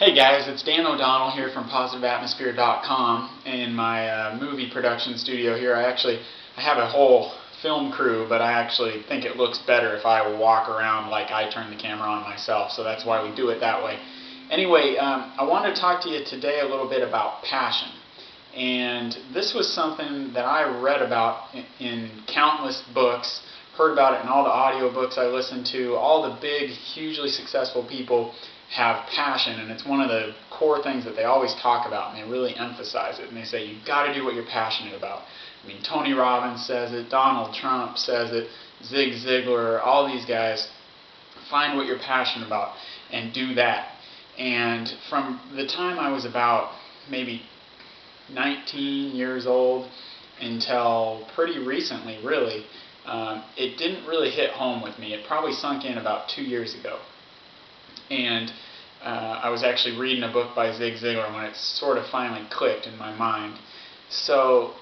Hey guys, it's Dan O'Donnell here from PositiveAtmosphere.com in my movie production studio here. I have a whole film crew, but I actually think it looks better if I walk around like I turn the camera on myself, so that's why we do it that way. Anyway, I wanted to talk to you today a little bit about passion. And this was something that I read about in countless books, heard about it in all the audio books I listened to. All the big, hugely successful people have passion, and it's one of the core things that they always talk about, and they really emphasize it. And they say, you've got to do what you're passionate about. I mean, Tony Robbins says it, Donald Trump says it, Zig Ziglar, all these guys. Find what you're passionate about and do that. And from the time I was about maybe 19 years old until pretty recently, really, it didn't really hit home with me. It probably sunk in about 2 years ago. And I was actually reading a book by Zig Ziglar when it sort of finally clicked in my mind. So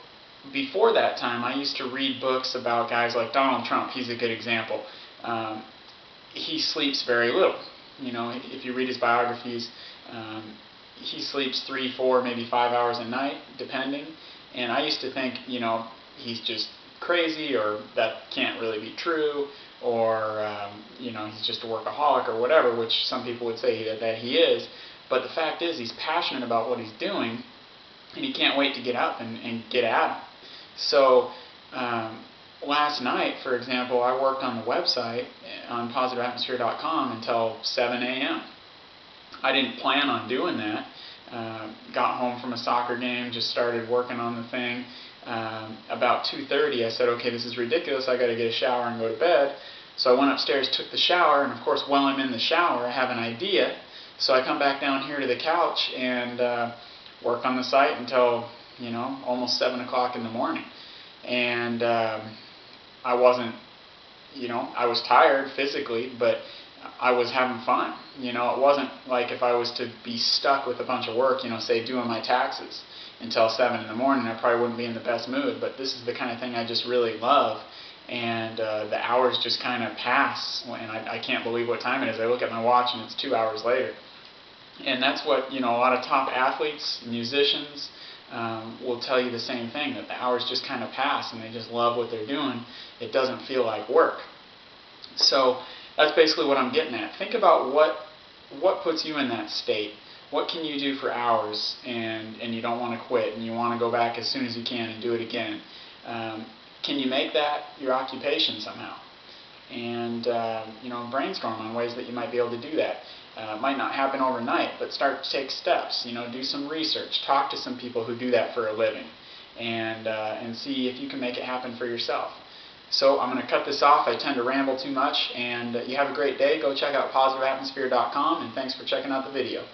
before that time, I used to read books about guys like Donald Trump. He's a good example. He sleeps very little. You know, if you read his biographies, he sleeps 3, 4, maybe 5 hours a night, depending. And I used to think, you know, he's just crazy, or that can't really be true, or you know, he's just a workaholic or whatever, which some people would say that he is. But the fact is, he's passionate about what he's doing, and he can't wait to get up and get at it. So last night, for example, I worked on the website on PositiveAtmosphere.com until 7 a.m. I didn't plan on doing that. Got home from a soccer game, just started working on the thing. About 2:30, I said, okay, this is ridiculous, I got to get a shower and go to bed. So I went upstairs, took the shower, and of course while I'm in the shower I have an idea. So I come back down here to the couch and work on the site until, you know, almost 7 o'clock in the morning. And I wasn't, you know, I was tired physically, but I was having fun. You know, it wasn't like if I was to be stuck with a bunch of work, you know, say doing my taxes until 7 in the morning, I probably wouldn't be in the best mood. But this is the kind of thing I just really love, and the hours just kind of pass, and I can't believe what time it is. I look at my watch and it's 2 hours later. And that's what, you know, a lot of top athletes, musicians will tell you the same thing, that the hours just kind of pass and they just love what they're doing. It doesn't feel like work. So that's basically what I'm getting at. Think about what puts you in that state. What can you do for hours and you don't want to quit, and you want to go back as soon as you can and do it again? Can you make that your occupation somehow? And you know, brainstorm on ways that you might be able to do that. It might not happen overnight, but start to take steps. You know, do some research, talk to some people who do that for a living, and see if you can make it happen for yourself. So I'm going to cut this off. I tend to ramble too much, and you have a great day. Go check out PositiveAtmosphere.com, and thanks for checking out the video.